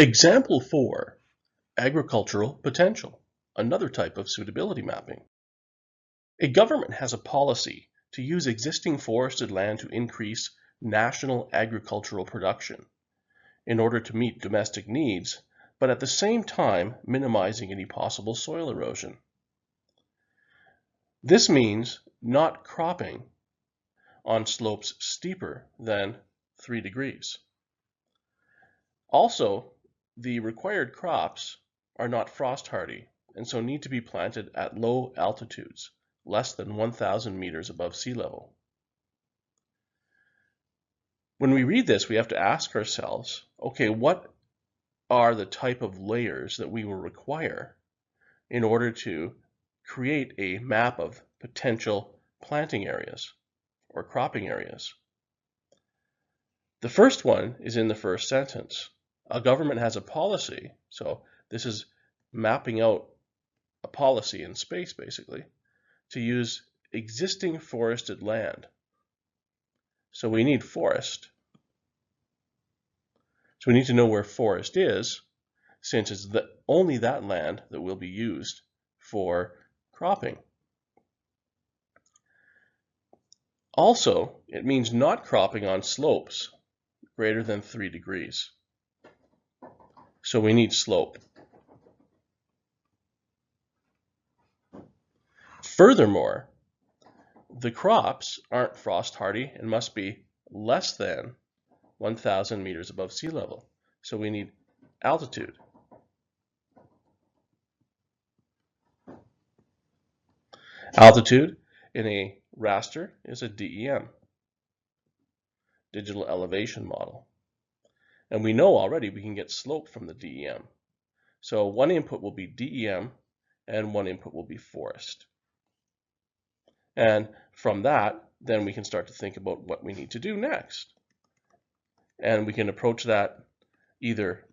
Example 4, agricultural potential, another type of suitability mapping. A government has a policy to use existing forested land to increase national agricultural production in order to meet domestic needs, but at the same time minimizing any possible soil erosion. This means not cropping on slopes steeper than 3 degrees. Also, the required crops are not frost hardy and so need to be planted at low altitudes, less than 1,000 meters above sea level. When we read this, we have to ask ourselves, okay, what are the type of layers that we will require in order to create a map of potential planting areas or cropping areas? The first one is in the first sentence. A government has a policy, so this is mapping out a policy in space, basically, to use existing forested land. So we need forest. So we need to know where forest is, since it's only that land that will be used for cropping. Also, it means not cropping on slopes greater than 3 degrees. So we need slope. Furthermore, the crops aren't frost hardy and must be less than 1,000 meters above sea level. So we need altitude. Altitude in a raster is a DEM, digital elevation model. And we know already we can get slope from the DEM. So one input will be DEM and one input will be forest. And from that, then we can start to think about what we need to do next. And we can approach that either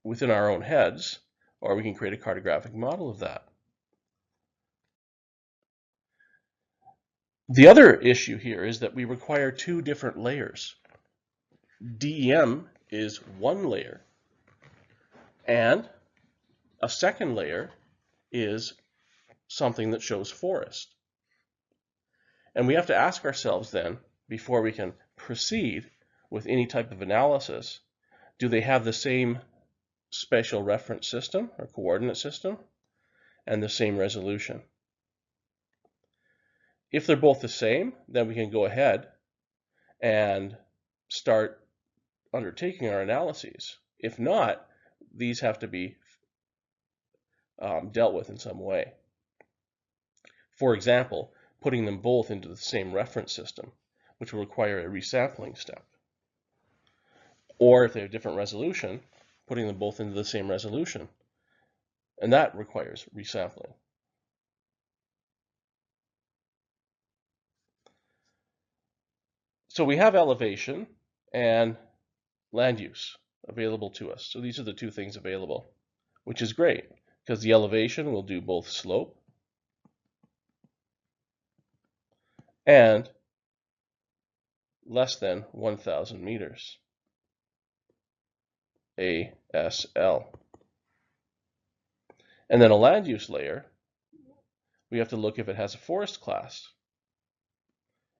within our own heads, or we can create a cartographic model of that. The other issue here is that we require two different layers. DEM is one layer, and a second layer is something that shows forest. And we have to ask ourselves then, before we can proceed with any type of analysis, do they have the same spatial reference system or coordinate system and the same resolution? If they're both the same, then we can go ahead and start undertaking our analyses. If not, these have to be dealt with in some way. For example, putting them both into the same reference system, which will require a resampling step. Or if they have different resolution, putting them both into the same resolution. And that requires resampling. So we have elevation and land use available to us. So these are the two things available, which is great because the elevation will do both slope and less than 1,000 meters, ASL. And then a land use layer, we have to look if it has a forest class.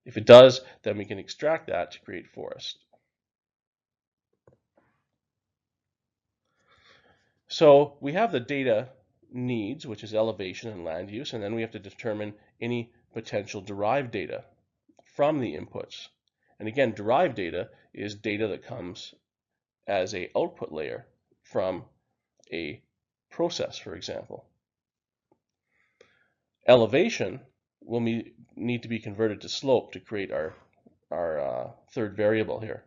If it does, then we can extract that to create forest. So we have the data needs, which is elevation and land use, and then we have to determine any potential derived data from the inputs. And again, derived data is data that comes as an output layer from a process, for example. Elevation will need to be converted to slope to create our third variable here.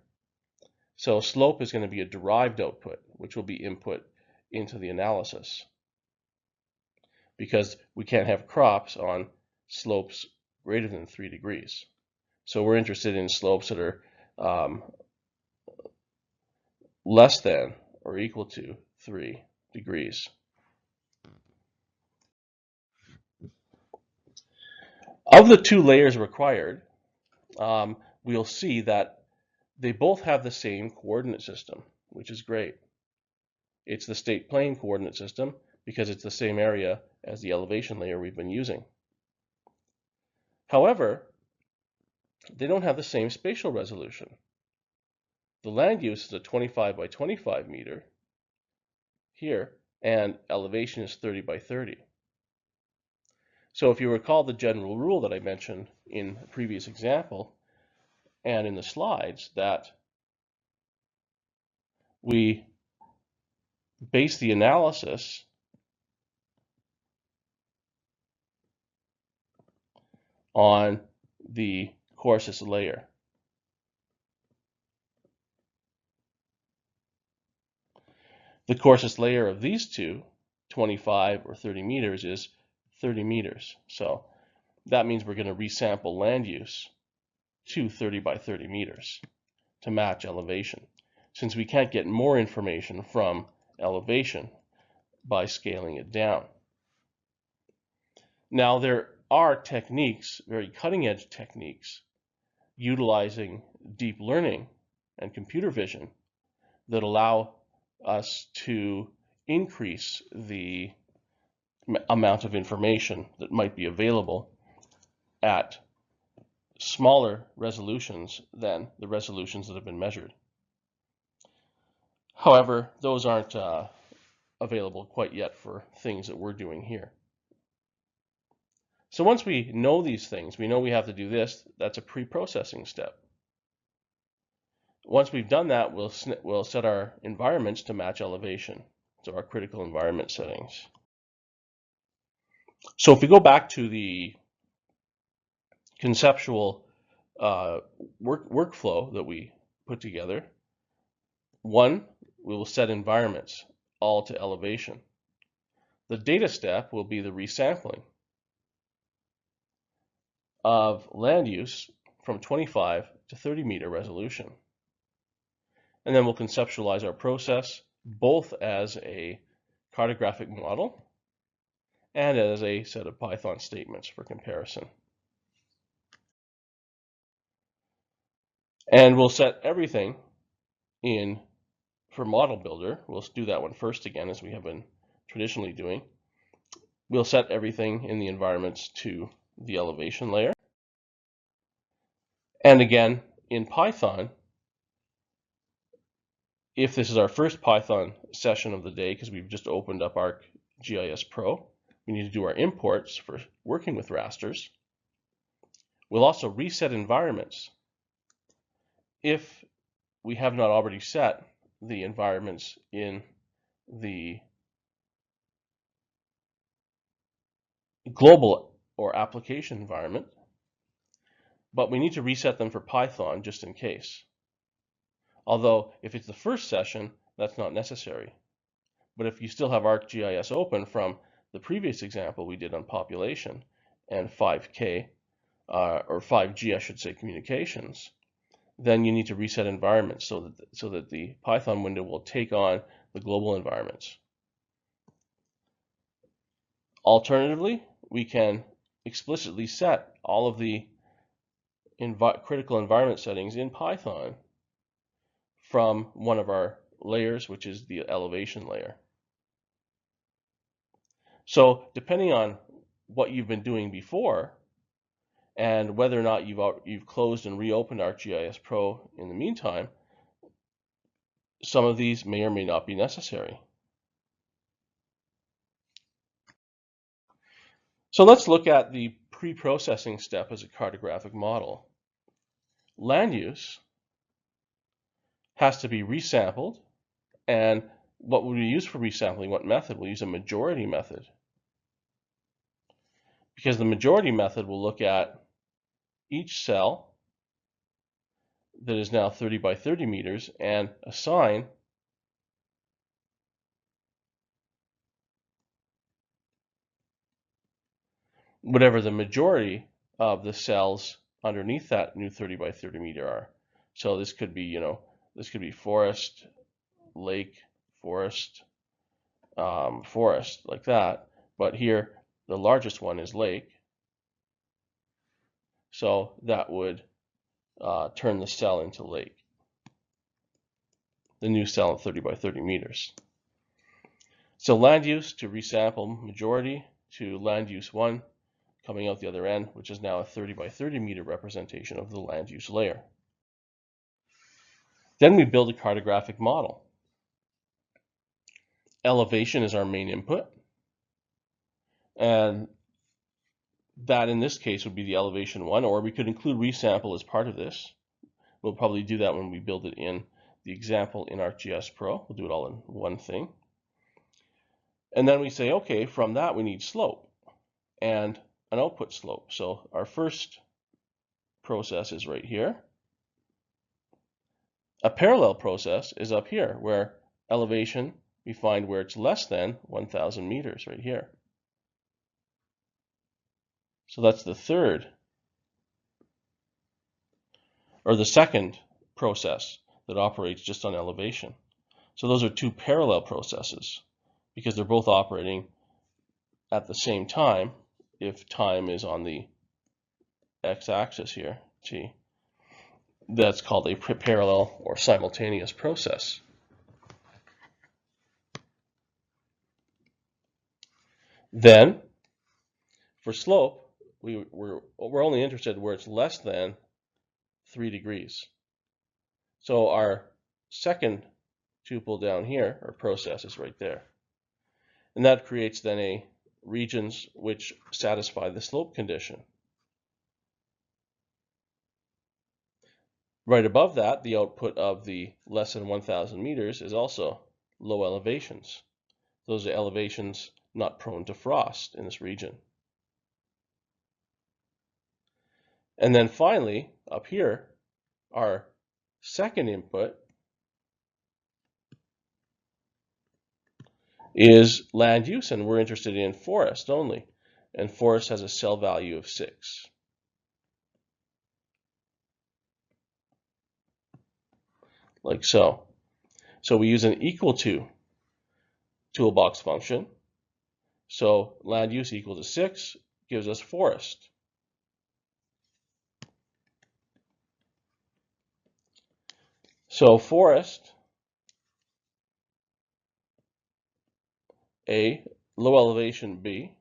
So slope is going to be a derived output, which will be input into the analysis, because we can't have crops on slopes greater than 3 degrees. So we're interested in slopes that are less than or equal to 3 degrees. Of the two layers required, we'll see that they both have the same coordinate system, which is great. It's the state plane coordinate system because it's the same area as the elevation layer we've been using. However, they don't have the same spatial resolution. The land use is a 25 by 25 meter here, and elevation is 30 by 30. So if you recall the general rule that I mentioned in a previous example and in the slides, that we base the analysis on the coarsest layer. The coarsest layer of these two, 25 or 30 meters, is 30 meters. So that means we're going to resample land use to 30 by 30 meters to match elevation, since we can't get more information from elevation by scaling it down. Now, there are techniques, very cutting-edge techniques, utilizing deep learning and computer vision that allow us to increase the amount of information that might be available at smaller resolutions than the resolutions that have been measured. However, those aren't available quite yet for things that we're doing here. So once we know these things, we know we have to do this. That's a pre-processing step. Once we've done that, we'll set our environments to match elevation, so our critical environment settings. So if we go back to the conceptual workflow that we put together, one, we will set environments all to elevation. The data step will be the resampling of land use from 25 to 30 meter resolution. And then we'll conceptualize our process both as a cartographic model and as a set of Python statements for comparison. And we'll set everything in for Model Builder. We'll do that one first again, as we have been traditionally doing. We'll set everything in the environments to the elevation layer. And again, in Python, if this is our first Python session of the day, because we've just opened up ArcGIS Pro, we need to do our imports for working with rasters. We'll also reset environments if we have not already set the environments in the global or application environment, but we need to reset them for Python just in case. Although if it's the first session, that's not necessary. But if you still have ArcGIS open from the previous example we did on population and 5K, or 5G, I should say, communications, then you need to reset environments so that the Python window will take on the global environments. Alternatively, we can explicitly set all of the critical environment settings in Python from one of our layers, which is the elevation layer. So depending on what you've been doing before and whether or not you've closed and reopened ArcGIS Pro in the meantime, some of these may or may not be necessary. So let's look at the pre-processing step as a cartographic model. Land use has to be resampled, and what would we use for resampling? What method? We'll use a majority method, because the majority method will look at each cell that is now 30 by 30 meters and assign whatever the majority of the cells underneath that new 30 by 30 meter are. So this could be, this could be forest, lake, forest, forest, like that. But here, the largest one is lake. So that would turn the cell into lake, the new cell at 30 by 30 meters. So land use to resample majority to land use 1 coming out the other end, which is now a 30 by 30 meter representation of the land use layer. Then we build a cartographic model. Elevation is our main input, and that in this case would be the elevation 1, or we could include resample as part of this. We'll probably do that when we build it in the example in ArcGIS Pro. We'll do it all in one thing. And then we say, okay, from that we need slope and an output slope. So our first process is right here. A parallel process is up here, where elevation, we find where it's less than 1,000 meters right here. So that's the third, or the second process that operates just on elevation. So those are two parallel processes because they're both operating at the same time if time is on the x-axis here, t. That's called a parallel or simultaneous process. Then, for slope, we're only interested where it's less than 3 degrees. So our second tuple down here, or process, is right there. And that creates then a regions which satisfy the slope condition. Right above that, the output of the less than 1,000 meters is also low elevations. Those are elevations not prone to frost in this region. And then finally, up here, our second input is land use, and we're interested in forest only. And forest has a cell value of 6. Like so. So we use an equal to toolbox function. So land use equal to 6 gives us forest. So forest, A, low elevation B,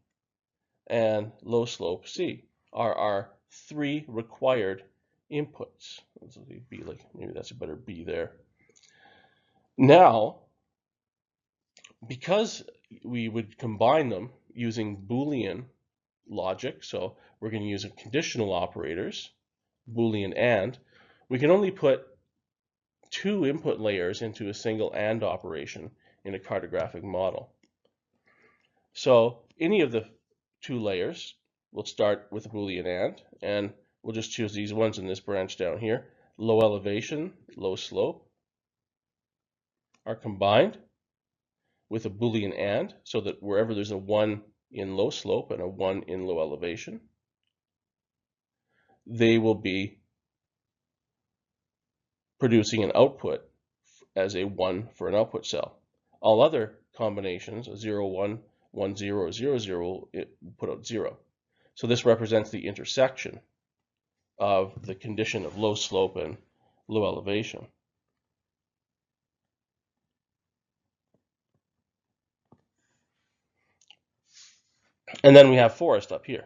and low slope C are our 3 required inputs. B, like maybe that's a better B there. Now, because we would combine them using Boolean logic, so we're going to use conditional operators, Boolean and, we can only put 2 input layers into a single AND operation in a cartographic model. So any of the 2 layers, we'll start with a Boolean and we'll just choose these ones in this branch down here. Low elevation, low slope are combined with a Boolean and, so that wherever there's a 1 in low slope and a 1 in low elevation, they will be producing an output as a 1 for an output cell. All other combinations, a 0, 1, 1, 0, or 0, 0, it put out 0. So this represents the intersection of the condition of low slope and low elevation. And then we have forest up here,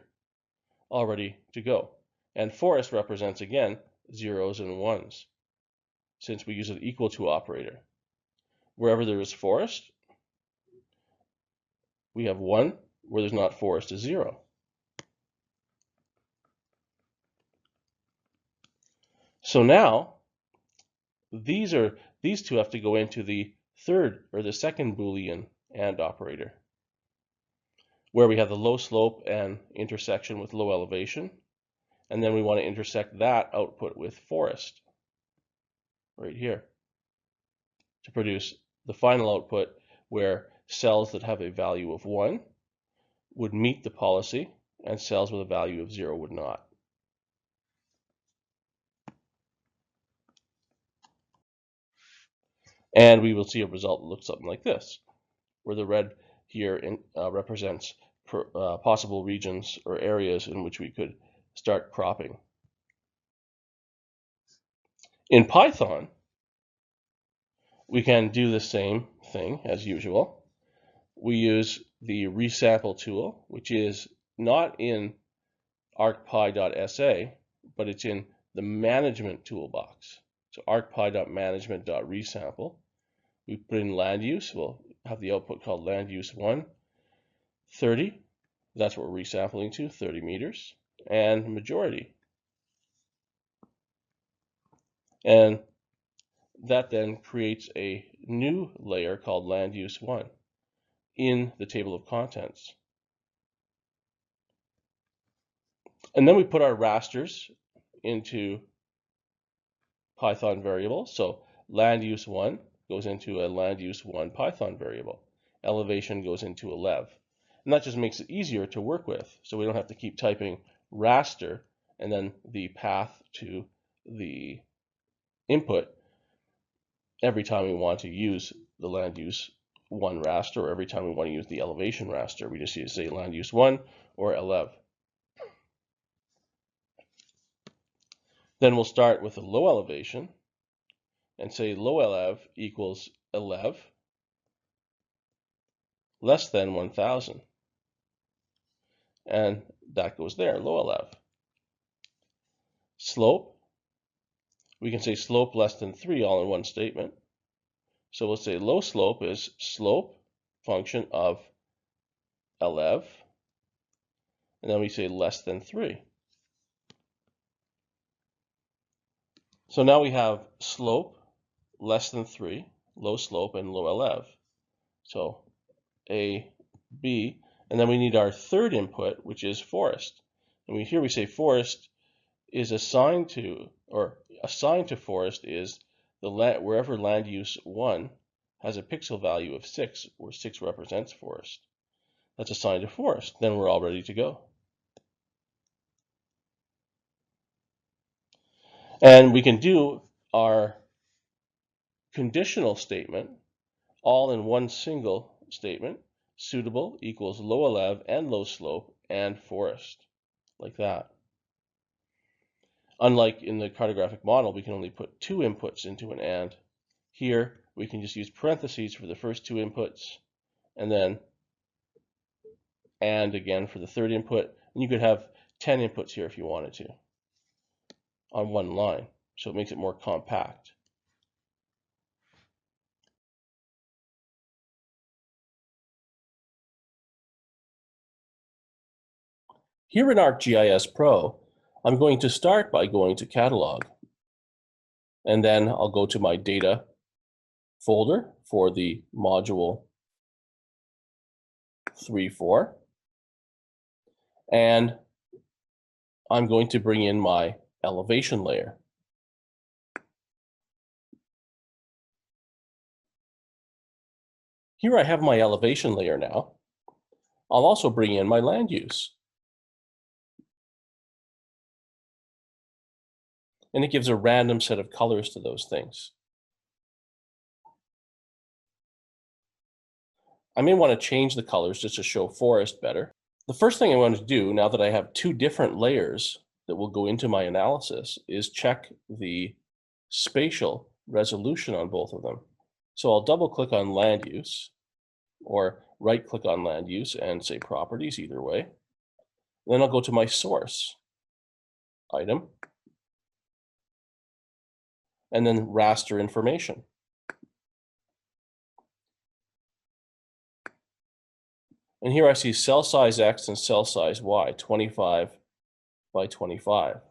all ready to go. And forest represents, again, 0s and 1s, since we use an equal to operator. Wherever there is forest, we have 1. Where there's not forest is 0. So now, these 2 have to go into the third or the second Boolean AND operator, where we have the low slope and intersection with low elevation, and then we want to intersect that output with forest right here to produce the final output where cells that have a value of 1 would meet the policy and cells with a value of 0 would not. And we will see a result that looks something like this, where the red here represents possible regions or areas in which we could start cropping. In Python, we can do the same thing as usual. we use the Resample tool, which is not in arcpy.sa, but it's in the management toolbox. So arcpy.management.resample. We put in land use. We'll have the output called land use 1, 30. That's what we're resampling to, 30 meters, and majority. And that then creates a new layer called land use 1 in the table of contents. And then we put our rasters into Python variables. So land use 1 goes into a land use 1 Python variable. Elevation goes into a lev. And that just makes it easier to work with. So we don't have to keep typing raster and then the path to the input every time we want to use the land use 1 raster, or every time we want to use the elevation raster. We just use say land use 1 or elev. Then we'll start with a low elevation and say low elev equals elev less than 1000. And that goes there, low elev. Slope, we can say slope less than 3 all in one statement. So we'll say low slope is slope function of elev, and then we say less than 3. So now we have slope less than 3, low slope, and low elev. So A, B, and then we need our third input, which is forest. And here we say forest is assigned to, or assigned to forest is the land, wherever land use 1 has a pixel value of 6, where 6 represents forest. That's assigned to forest. Then we're all ready to go. And we can do our conditional statement all in one single statement. Suitable equals low elev and low slope and forest, like that. Unlike in the cartographic model, we can only put 2 inputs into an AND. Here, we can just use parentheses for the first 2 inputs, and then AND again for the third input. And you could have 10 inputs here if you wanted to on one line, so it makes it more compact. Here in ArcGIS Pro, I'm going to start by going to Catalog, and then I'll go to my Data folder for the module 3.4, and I'm going to bring in my elevation layer. Here I have my elevation layer now. I'll also bring in my land use. And it gives a random set of colors to those things. I may want to change the colors just to show forest better. The first thing I want to do, now that I have 2 different layers that will go into my analysis, is check the spatial resolution on both of them. So I'll double click on land use, or right click on land use and say properties, either way. Then I'll go to my source item, and then raster information. And here I see cell size X and cell size Y, 25 by 25.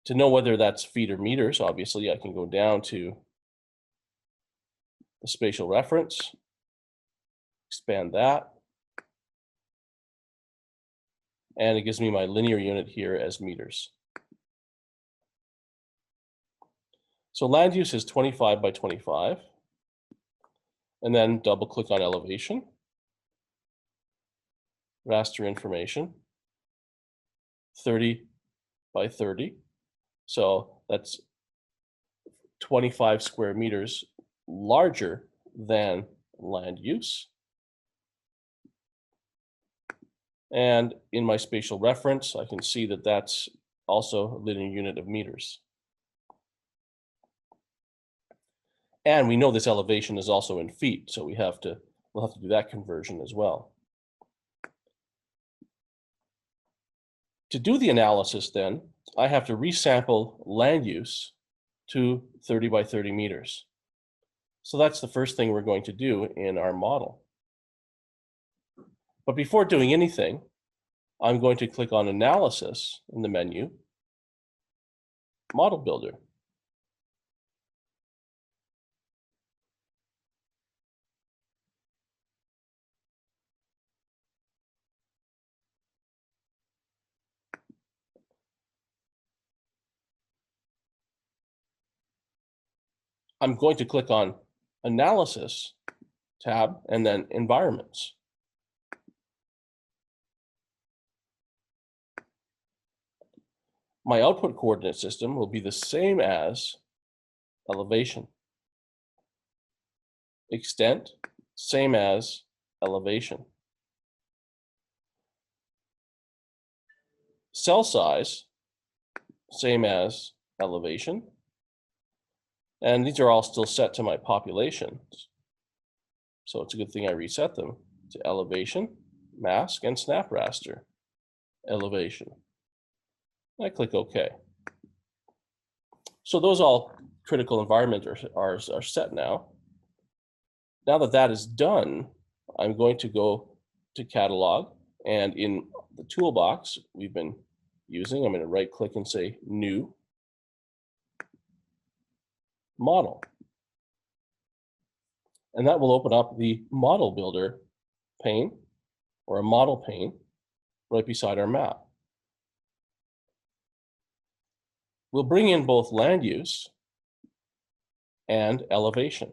To know whether that's feet or meters, obviously I can go down to the spatial reference, expand that, and it gives me my linear unit here as meters. So land use is 25 by 25, and then double click on elevation, raster information, 30 by 30. So that's 25 square meters larger than land use. And in my spatial reference, I can see that that's also a linear unit of meters. And we know this elevation is also in feet, so we have to We'll have to do that conversion as well. To do the analysis then, I have to resample land use to 30 by 30 meters. So that's the first thing we're going to do in our model. But before doing anything, I'm going to click on Analysis in the menu, Model Builder. I'm going to click on Analysis tab and then Environments. My output coordinate system will be the same as elevation. Extent, same as elevation. Cell size, same as elevation. And these are all still set to my populations. So it's a good thing I reset them to elevation, mask, and snap raster. Elevation. I click OK. So those all critical environments are set now. Now that that is done, I'm going to go to Catalog, and in the toolbox we've been using, I'm going to right click and say New Model. And that will open up the Model Builder pane, or a model pane, right beside our map. We'll bring in both land use and elevation.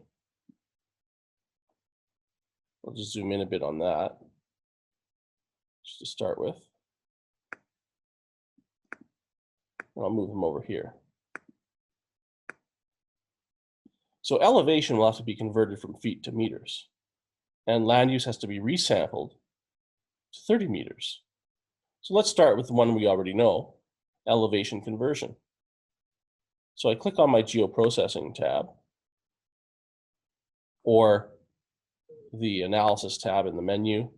I'll just zoom in a bit on that, just to start with. And I'll move them over here. So elevation will have to be converted from feet to meters, and land use has to be resampled to 30 meters. So let's start with the one we already know, elevation conversion. So I click on my Geoprocessing tab, or the Analysis tab in the menu,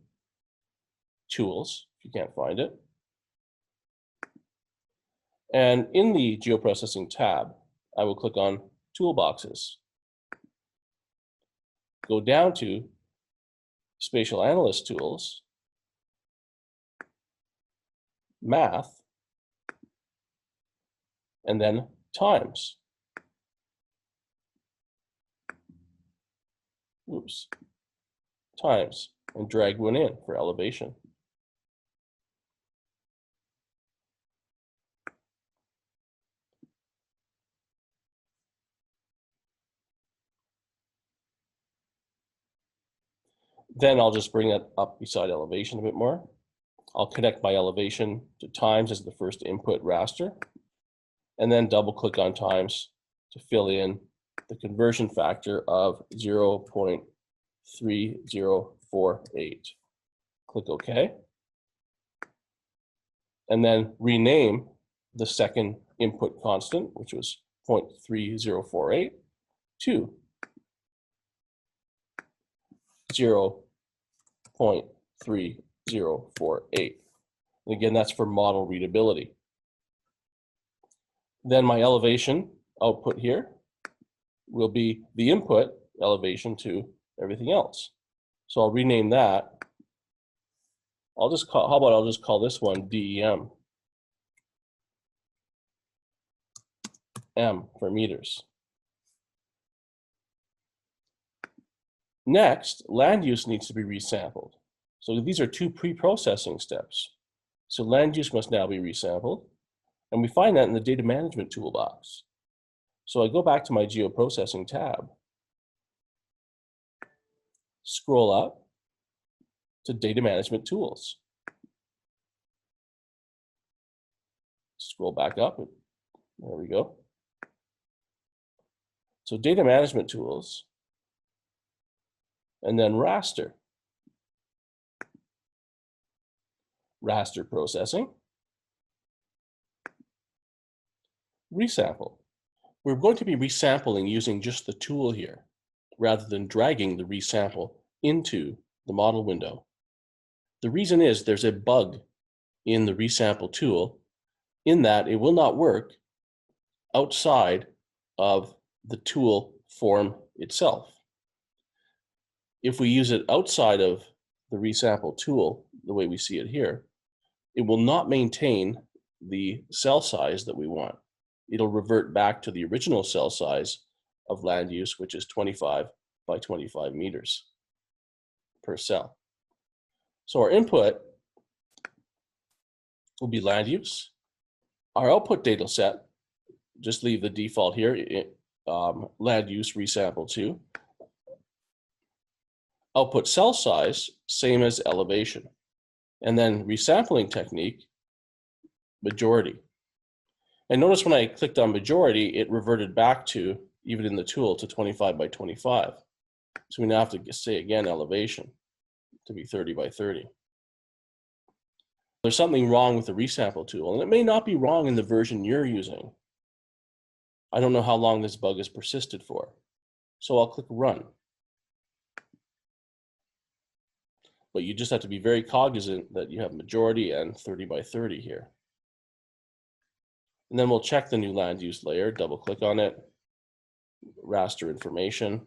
Tools, if you can't find it. And in the Geoprocessing tab, I will click on Toolboxes. Go down to Spatial Analyst Tools, Math, and then Times. Times, and drag one in for elevation. Then I'll just bring it up beside elevation a bit more. I'll connect my elevation to times as the first input raster, and then double click on times to fill in the conversion factor of 0.3048. Click OK. And then rename the second input constant, which was 0.3048, to 0.3048. And again, that's for model readability. Then my elevation output here will be the input elevation to everything else. So I'll rename that. I'll just call this one DEM. M for meters. Next, land use needs to be resampled. So these are two pre-processing steps. So land use must now be resampled, and we find that in the data management toolbox. So I go back to my Geoprocessing tab, scroll up to Data Management Tools. Scroll back up, there we go. So Data Management Tools, and then raster. Raster processing. Resample. We're going to be resampling using just the tool here, rather than dragging the resample into the model window. The reason is there's a bug in the Resample tool in that it will not work outside of the tool form itself. If we use it outside of the Resample tool, the way we see it here, it will not maintain the cell size that we want. It'll revert back to the original cell size of land use, which is 25 by 25 meters per cell. So our input will be land use. Our output data set, just leave the default here, land use resample 2. Output cell size, same as elevation. And then resampling technique, majority. And notice when I clicked on majority, it reverted back to, even in the tool, to 25 by 25. So we now have to say again elevation to be 30 by 30. There's something wrong with the resample tool, and it may not be wrong in the version you're using. I don't know how long this bug has persisted for. So I'll click run. But you just have to be very cognizant that you have majority and 30 by 30 here. And then we'll check the new land use layer, double click on it, raster information,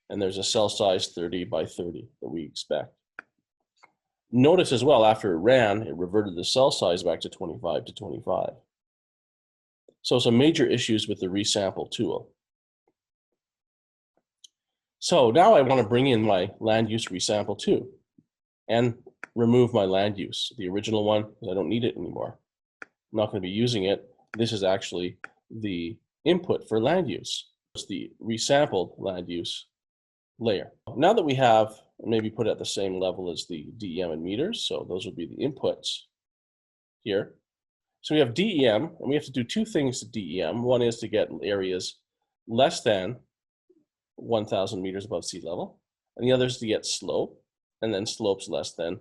and there's a cell size 30 by 30 that we expect. Notice as well, after it ran, it reverted the cell size back to 25 to 25. So some major issues with the resample tool. So now I want to bring in my land use resample 2 and remove my land use, the original one, because I don't need it anymore. I'm not going to be using it. This is actually the input for land use. It's the resampled land use layer. Now that we have, maybe put it at the same level as the DEM and meters, so those would be the inputs here. So we have DEM, and we have to do two things to DEM. One is to get areas less than 1,000 meters above sea level, and the other is to get slope, and then slopes less than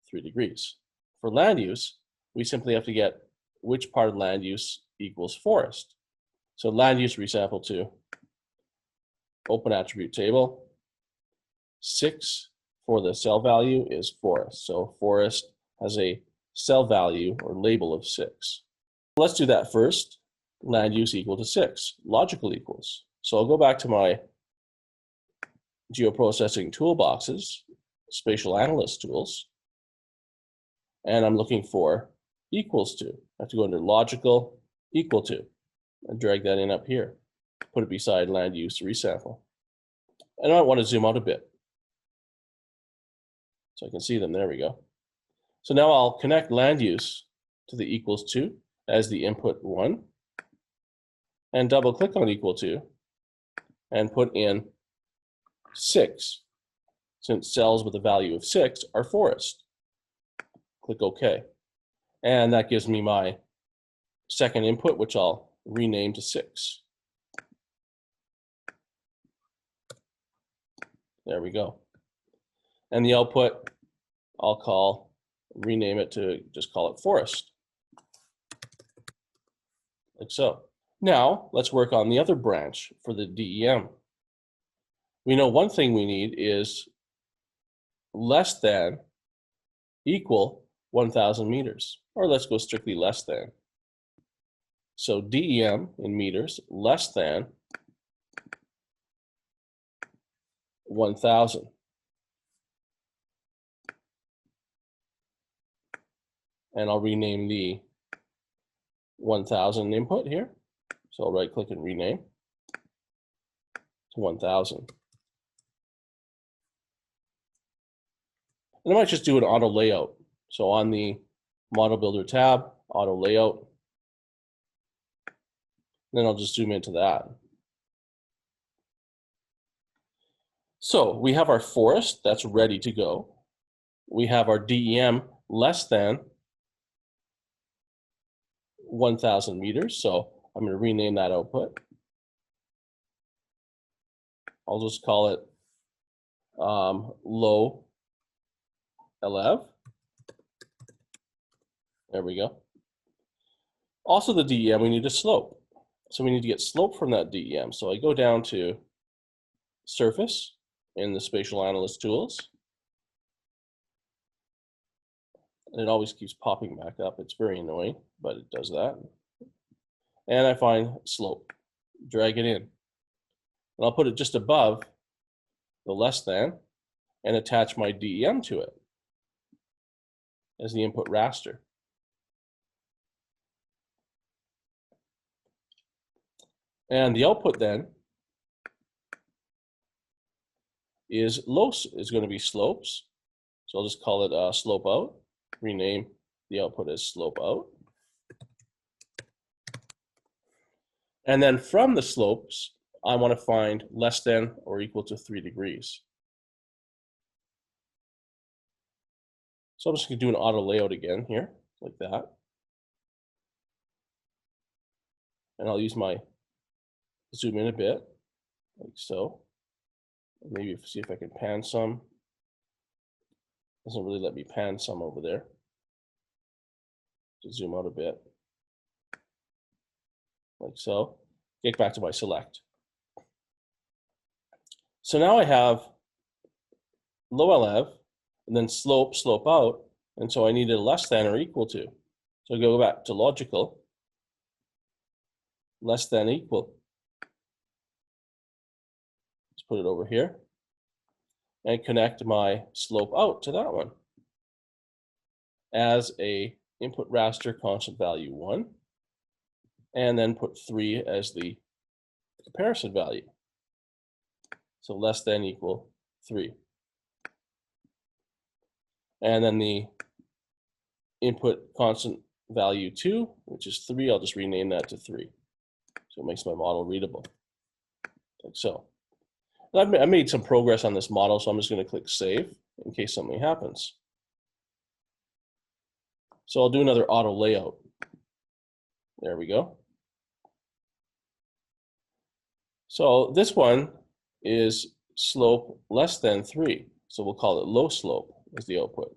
3 degrees. For land use, we simply have to get which part of land use equals forest. So land use resample 2, open attribute table, 6 for the cell value is forest. So forest has a cell value or label of 6. Let's do that first. Land use equal to 6, logical equals. So I'll go back to my geoprocessing toolboxes, Spatial Analyst tools, and I'm looking for equals to. I have to go under logical equal to and drag that in up here. Put it beside land use resample. And I want to zoom out a bit so I can see them. There we go. So now I'll connect land use to the equals to as the input 1 and double click on equal to and put in 6, since cells with a value of 6 are forest. Click OK. And that gives me my second input, which I'll rename to 6. There we go. And the output, I'll rename it to just call it forest. Like so. Now, let's work on the other branch for the DEM. We know one thing we need is less than equal 1,000 meters, or let's go strictly less than. So DEM in meters, less than 1,000. And I'll rename the 1,000 input here. So I'll right click and rename to 1,000. And I might just do an auto layout. So on the model builder tab, auto layout. Then I'll just zoom into that. So we have our forest that's ready to go. We have our DEM less than 1,000 meters. So I'm going to rename that output. I'll just call it low elev. There we go. Also the DEM, we need a slope. So we need to get slope from that DEM. So I go down to surface in the Spatial Analyst tools. And it always keeps popping back up. It's very annoying, but it does that. And I find slope, drag it in. And I'll put it just above the less than and attach my DEM to it as the input raster. And the output then is going to be slopes. So I'll just call it slope out, rename the output as slope out. And then from the slopes, I want to find less than or equal to 3 degrees. So I'm just going to do an auto layout again here, like that. And I'll use my zoom in a bit, like so. Maybe see if I can pan some. Doesn't really let me pan some over there. Just zoom out a bit, like so. Get back to my select. So now I have low LF, and then slope, slope out, and so I need a less than or equal to. So I go back to logical, less than equal. Let's put it over here, and connect my slope out to that one as a input raster constant value 1, and then put 3 as the comparison value. So less than equal 3. And then the input constant value 2, which is 3, I'll just rename that to 3. So it makes my model readable, like so. And I made some progress on this model, so I'm just going to click save in case something happens. So I'll do another auto layout. There we go. So this one is slope less than 3. So we'll call it low slope as the output.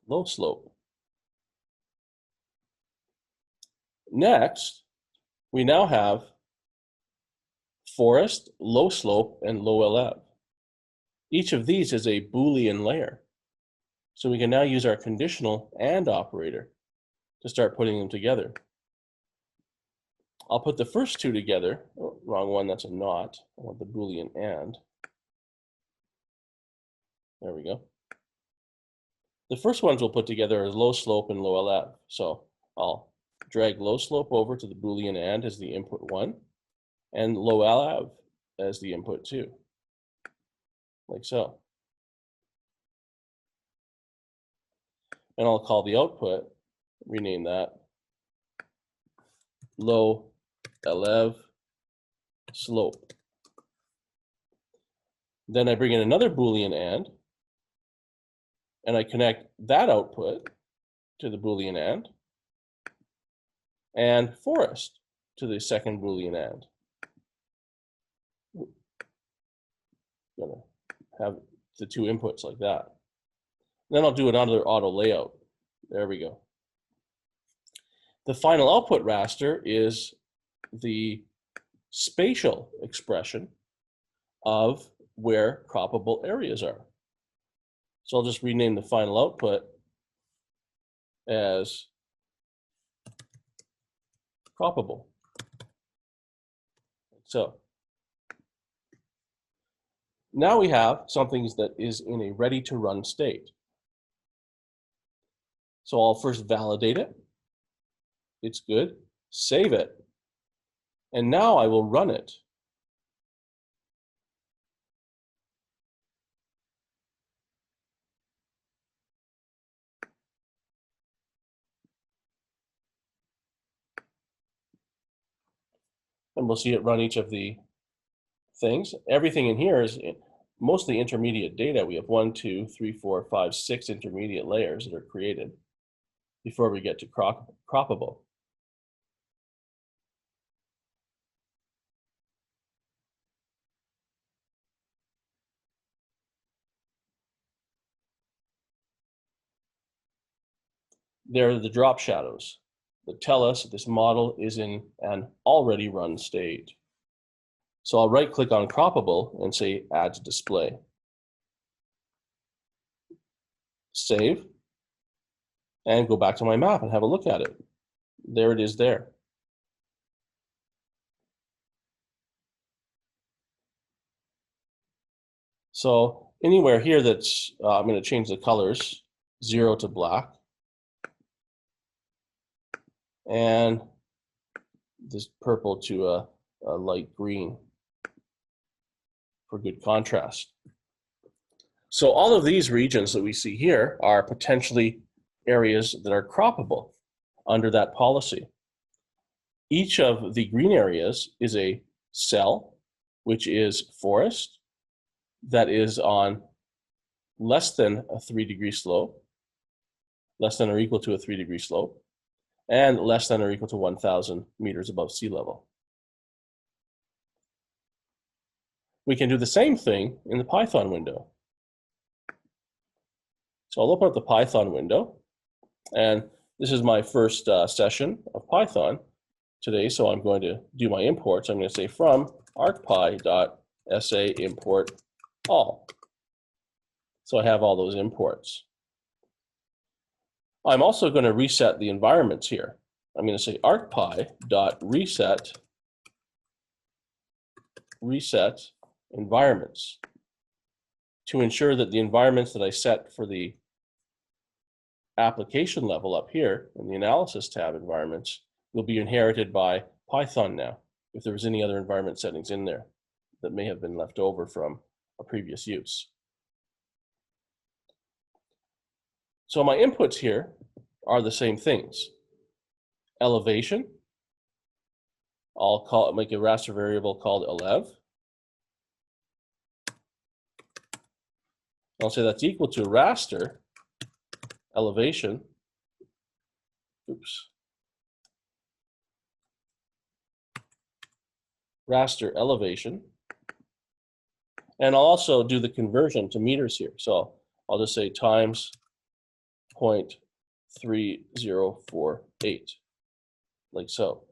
Low slope. Next, we now have forest, low slope, and low LF. Each of these is a Boolean layer. So we can now use our conditional AND operator to start putting them together. I'll put the first two together. Oh, wrong one, that's a not. I want the Boolean AND. There we go. The first ones we'll put together are low slope and low LF. So I'll drag low slope over to the Boolean AND as the input 1, and low LF as the input 2, like so. And I'll call the output, rename that low LF slope. Then I bring in another Boolean and I connect that output to the Boolean and forest to the second Boolean AND. Gonna have the two inputs like that. Then I'll do another auto layout. There we go. The final output raster is the spatial expression of where croppable areas are. So I'll just rename the final output as Cropable. So now we have something that is in a ready to run state. So I'll first validate it. It's good. Save it. And now I will run it. And we'll see it run each of the things. Everything in here is mostly intermediate data. We have 1, 2, 3, 4, 5, 6 intermediate layers that are created before we get to Cropable. There are the drop shadows. that tell us that this model is in an already run state. So I'll right click on Cropable and say Add to Display. Save, and go back to my map and have a look at it. There it is there. So anywhere here that's, I'm going to change the colors, 0 to black, and this purple to a light green for good contrast. So all of these regions that we see here are potentially areas that are croppable under that policy. Each of the green areas is a cell, which is forest, that is on less than a 3-degree slope, less than or equal to a 3-degree slope, and less than or equal to 1,000 meters above sea level. We can do the same thing in the Python window. So I'll open up the Python window, and this is my first session of Python today, so I'm going to do my imports. I'm going to say from arcpy.sa import all. So I have all those imports. I'm also going to reset the environments here. I'm going to say arcpy.reset environments to ensure that the environments that I set for the application level up here in the analysis tab environments will be inherited by Python now, if there was any other environment settings in there that may have been left over from a previous use. So my inputs here are the same things. Elevation, I'll make a raster variable called elev. I'll say that's equal to raster elevation, raster elevation, and I'll also do the conversion to meters here. So I'll just say times 0.3048, like so.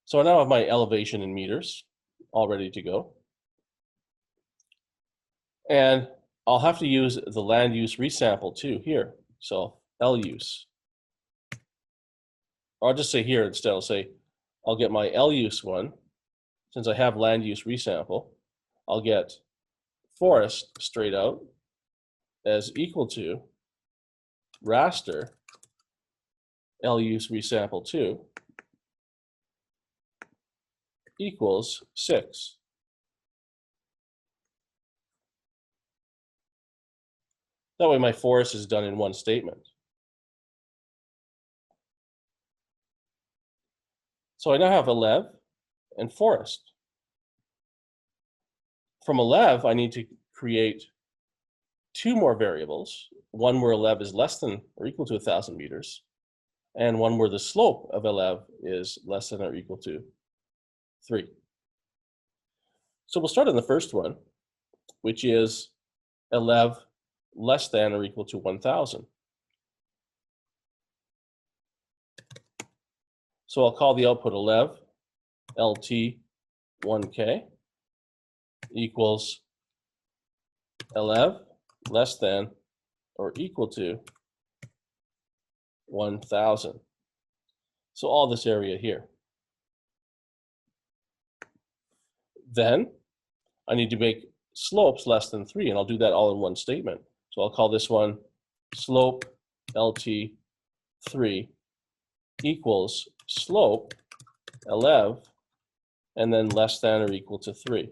So I now have my elevation in meters all ready to go. And I'll have to use the land use resample too here. So LUse. Or I'll just say here instead, I'll get my LUse one. Since I have land use resample, I'll get forest straight out as equal to raster LUse resample 2 equals 6. That way my forest is done in one statement. So I now have elev and forest. From elev, I need to create 2 more variables, one where elev is less than or equal to 1,000 meters, and one where the slope of elev is less than or equal to 3. So we'll start on the first one, which is elev less than or equal to 1,000. So I'll call the output elev lt1k equals elev less than or equal to 1,000. So all this area here. Then I need to make slopes less than 3, and I'll do that all in one statement. So I'll call this one slope lt3 equals slope elev and then less than or equal to 3.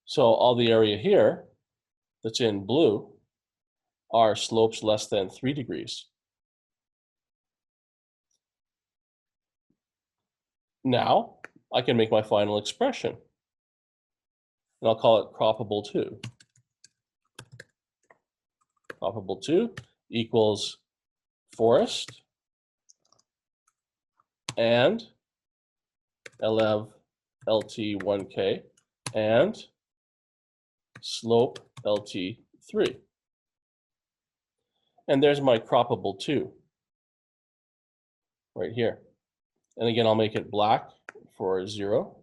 So all the area here that's in blue are slopes less than 3 degrees. Now I can make my final expression, and I'll call it Cropable 2. Cropable 2 equals forest and elev lt1k and slope lt3. And there's my Cropable 2 right here. And again, I'll make it black for 0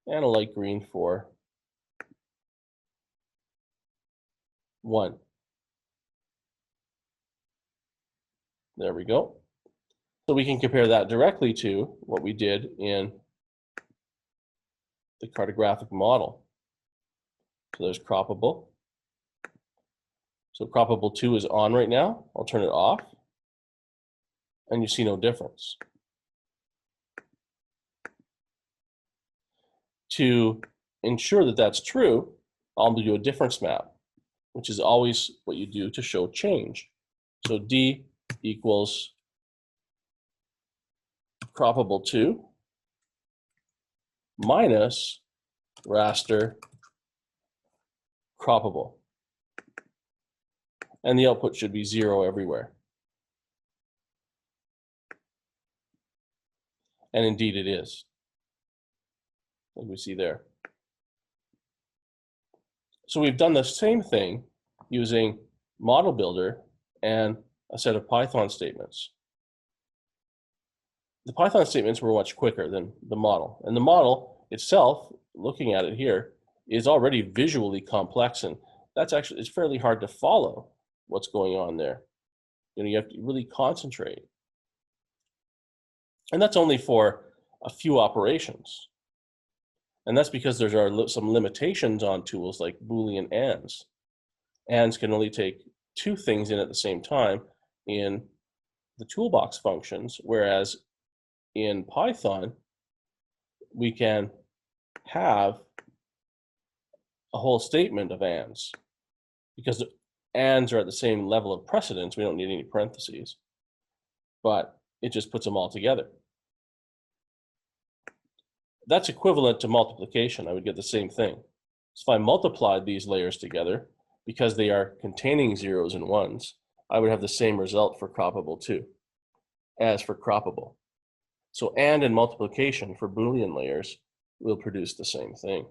and a light green for 1. There we go. So we can compare that directly to what we did in the cartographic model. So there's Cropable. So Cropable 2 is on right now. I'll turn it off. And you see no difference. To ensure that that's true, I'll do a difference map, which is always what you do to show change. So D equals Cropable 2 minus raster Cropable. And the output should be 0 everywhere. And indeed it is, like we see there. So we've done the same thing using Model Builder and a set of Python statements. The Python statements were much quicker than the model. And the model itself, looking at it here, is already visually complex. And that's actually, it's fairly hard to follow what's going on there. You have to really concentrate. And that's only for a few operations. And that's because there are some limitations on tools like Boolean ands. Ands can only take 2 things in at the same time in the toolbox functions, whereas in Python, we can have a whole statement of ands. Because the ands are at the same level of precedence, we don't need any parentheses. But it just puts them all together. That's equivalent to multiplication. I would get the same thing. So if I multiplied these layers together, because they are containing 0s and 1s, I would have the same result for Cropable 2 as for Cropable. So and multiplication for Boolean layers will produce the same thing.